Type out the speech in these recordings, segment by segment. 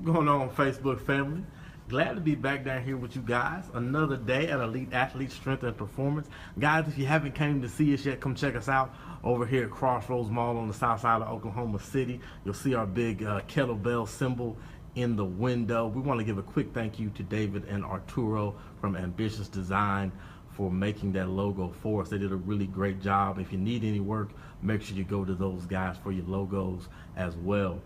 Going on, Facebook family? Glad to be back down here with you guys. Another day at Elite Athlete Strength and Performance. Guys, if you haven't came to see us yet, come check us out over here at Crossroads Mall on the south side of Oklahoma City. You'll see our big kettlebell symbol in the window. We want to give a quick thank you to David and Arturo from Ambitious Design for making that logo for us. They did a really great job. If you need any work, make sure you go to those guys for your logos as well.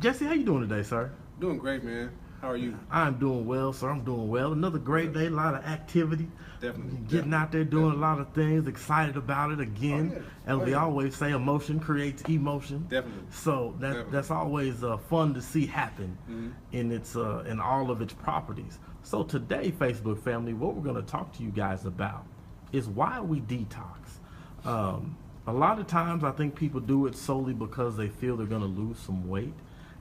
Jesse, how you doing today, sir? Doing great, man. How are you? I'm doing well, sir. I'm doing well. Another great day, a lot of activity. Definitely. Getting out there doing a lot of things, excited about it again. Oh, yeah. And we always say emotion creates emotion. Definitely. So that's always fun to see happen in its in all of its properties. So today, Facebook family, what we're going to talk to you guys about is why we detox. A lot of times I think people do it solely because they feel they're going to lose some weight.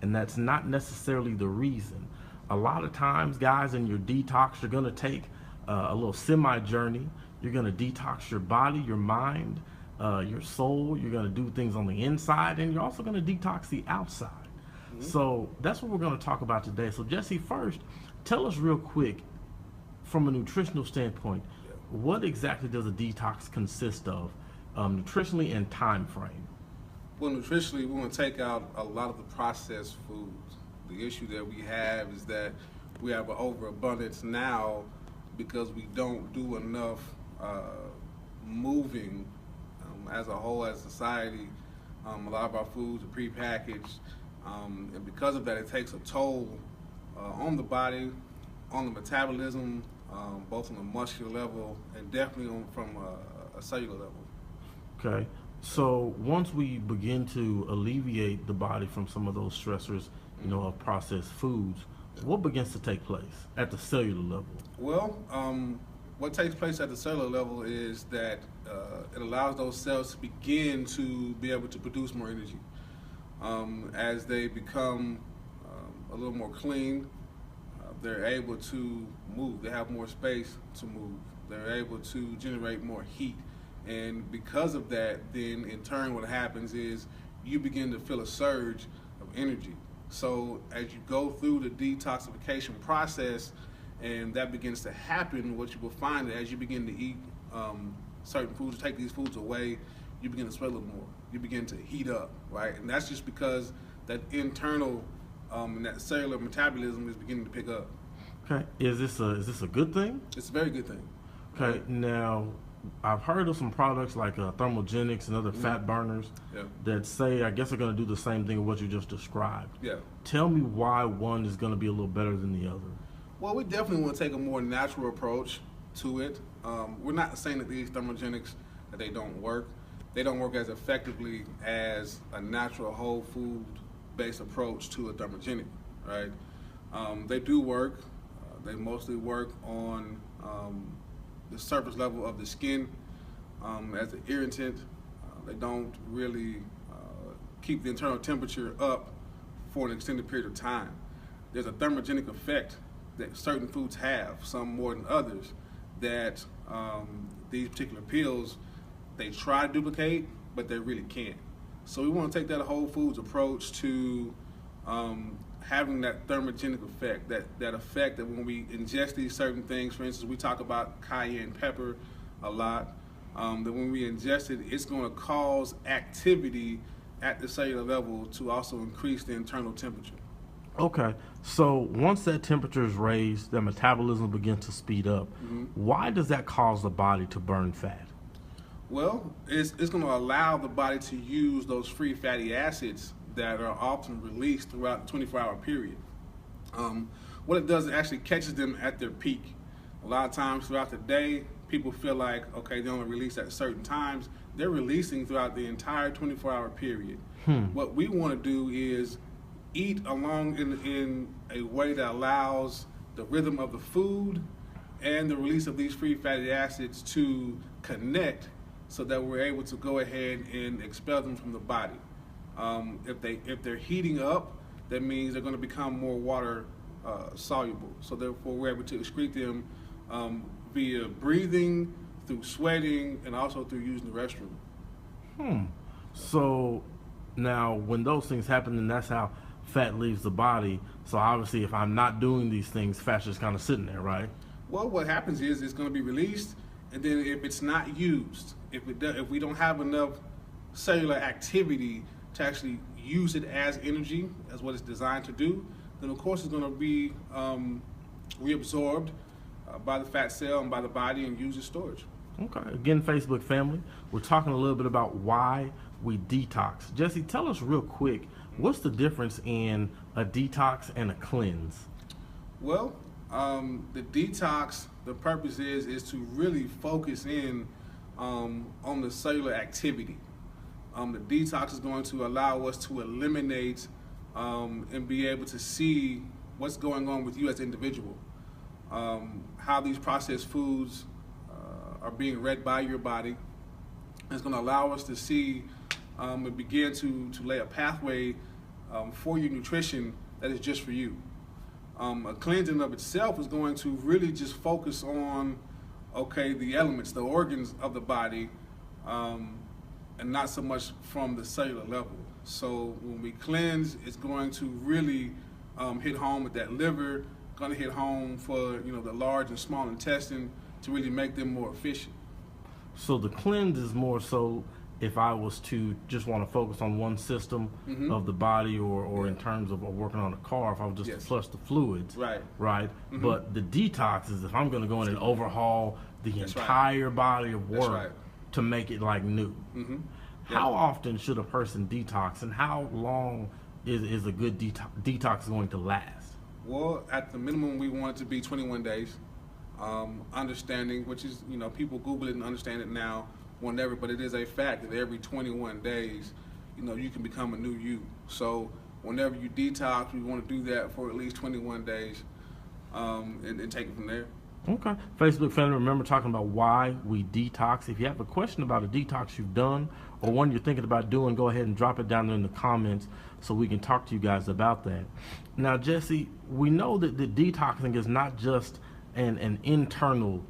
And that's not necessarily the reason. A lot of times, guys, in your detox, you're going to take a little semi-journey. You're going to detox your body, your mind, your soul. You're going to do things on the inside, and you're also going to detox the outside. So that's what we're going to talk about today. So, Jesse, first, tell us real quick, from a nutritional standpoint, what exactly does a detox consist of, nutritionally and time frame? Well, nutritionally, we want to take out a lot of the processed foods. The issue that we have is that we have an overabundance now because we don't do enough moving as a whole, as a society. A lot of our foods are prepackaged, and because of that, it takes a toll on the body, on the metabolism, both on a muscular level and definitely from a cellular level. Okay. So once we begin to alleviate the body from some of those stressors, of processed foods, what begins to take place at the cellular level? Well, what takes place at the cellular level is that it allows those cells to begin to be able to produce more energy. As they become a little more clean, they're able to move. They have more space to move. They're able to generate more heat. And because of that, then in turn what happens is you begin to feel a surge of energy. So as you go through the detoxification process and that begins to happen, what you will find is as you begin to eat certain foods, take these foods away, you begin to sweat a little more. You begin to heat up, right? And that's just because that internal and that cellular metabolism is beginning to pick up. Okay. Is this a good thing? It's a very good thing. Okay. Right? Now, I've heard of some products like thermogenics and other fat burners that say, I guess, are going to do the same thing of what you just described. Yeah. Tell me why one is going to be a little better than the other. Well, we definitely want to take a more natural approach to it. We're not saying that these thermogenics, that they don't work. They don't work as effectively as a natural whole food-based approach to a thermogenic, right? They do work. They mostly work on the surface level of the skin as an irritant. They don't really keep the internal temperature up for an extended period of time. There's a thermogenic effect that certain foods have, some more than others, that these particular pills, they try to duplicate, but they really can't. So we want to take that whole foods approach to having that thermogenic effect, that effect that when we ingest these certain things, for instance, we talk about cayenne pepper a lot, that when we ingest it, it's going to cause activity at the cellular level to also increase the internal temperature. Okay, so once that temperature is raised, the metabolism begins to speed up. Why does that cause the body to burn fat? Well, it's going to allow the body to use those free fatty acids that are often released throughout the 24-hour period. What it does, it actually catches them at their peak. A lot of times throughout the day, people feel like, okay, they only release at certain times. They're releasing throughout the entire 24-hour period. What we want to do is eat along in a way that allows the rhythm of the food and the release of these free fatty acids to connect so that we're able to go ahead and expel them from the body. If they're heating up, that means they're going to become more water soluble. So therefore, we're able to excrete them via breathing, through sweating, and also through using the restroom. So now, when those things happen, and that's how fat leaves the body. So obviously, if I'm not doing these things, fat's just kind of sitting there, right? Well, what happens is it's going to be released, and then if it's not used, if we don't have enough cellular activity to actually use it as energy, as what it's designed to do, then of course it's going to be reabsorbed by the fat cell and by the body and used as storage. Okay. Again, Facebook family, we're talking a little bit about why we detox. Jesse, tell us real quick, what's the difference in a detox and a cleanse? Well, the detox, the purpose is to really focus in on the cellular activity. The detox is going to allow us to eliminate and be able to see what's going on with you as an individual, how these processed foods are being read by your body. It's going to allow us to see and begin to lay a pathway for your nutrition that is just for you. A cleansing of itself is going to really just focus on, okay, the elements, the organs of the body, and not so much from the cellular level. So when we cleanse, it's going to really hit home with that liver, going to hit home for the large and small intestine to really make them more efficient. So the cleanse is more so if I was to just want to focus on one system of the body, or in terms of working on a car, if I was just to flush the fluids, right? But the detox is if I'm going to go in and overhaul the entire body of work to make it like new. How often should a person detox, and how long is a good detox going to last? Well, at the minimum, we want it to be 21 days. Understanding, which is, people Google it and understand it now, whenever, but it is a fact that every 21 days, you can become a new you. So whenever you detox, we want to do that for at least 21 days and take it from there. Okay. Facebook family, remember talking about why we detox. If you have a question about a detox you've done or one you're thinking about doing, go ahead and drop it down there in the comments so we can talk to you guys about that. Now, Jesse, we know that the detoxing is not just an internal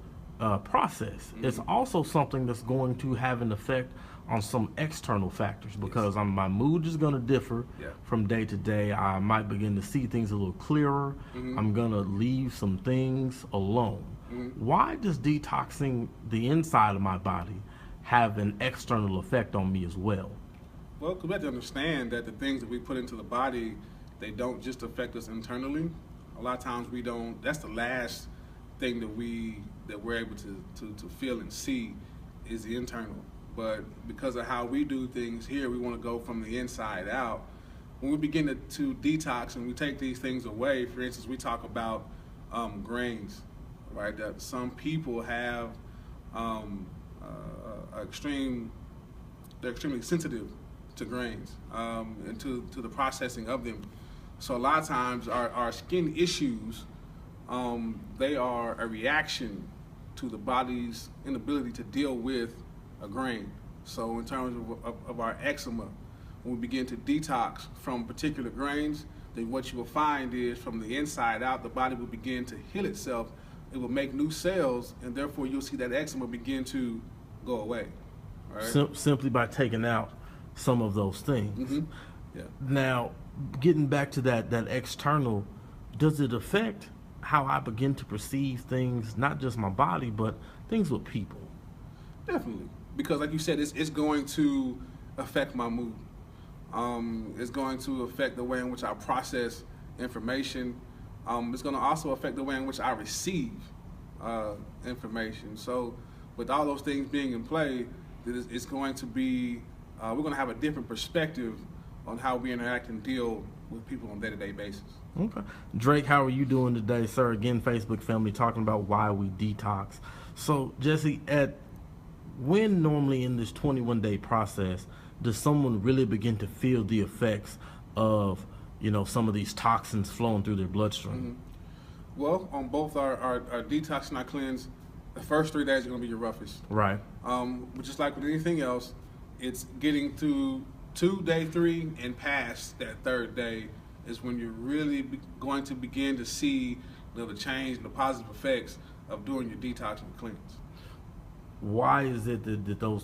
process. It's also something that's going to have an effect on some external factors, because my mood is going to differ from day to day. I might begin to see things a little clearer. I'm going to leave some things alone. Why does detoxing the inside of my body have an external effect on me as well? Well, because we have to understand that the things that we put into the body, they don't just affect us internally. A lot of times we don't. That's the last thing that we're able to feel and see is the internal. But because of how we do things here, we want to go from the inside out. When we begin to detox and we take these things away, for instance, we talk about grains, right? That some people have they're extremely sensitive to grains and to the processing of them. So a lot of times our skin issues, they are a reaction to the body's inability to deal with a grain. So in terms of our eczema, when we begin to detox from particular grains, then what you will find is from the inside out, the body will begin to heal itself. It will make new cells, and therefore you'll see that eczema begin to go away. Right? Simply by taking out some of those things. Now, getting back to that external, does it affect how I begin to perceive things, not just my body, but things with people? Definitely. Because like you said, it's going to affect my mood. It's going to affect the way in which I process information. It's going to also affect the way in which I receive information. So with all those things being in play, it's going to be, we're going to have a different perspective on how we interact and deal with people on a day-to-day basis. Okay. Drake, how are you doing today, sir? Again, Facebook family, talking about why we detox. So, Jesse, when normally in this 21-day process does someone really begin to feel the effects of, some of these toxins flowing through their bloodstream? Well, on both our detox and our cleanse, the first 3 days are going to be your roughest. Right. But just like with anything else, it's getting to day 3 and past that third day is when you're really going to begin to see the change and the positive effects of doing your detox and cleanse. Why is it that those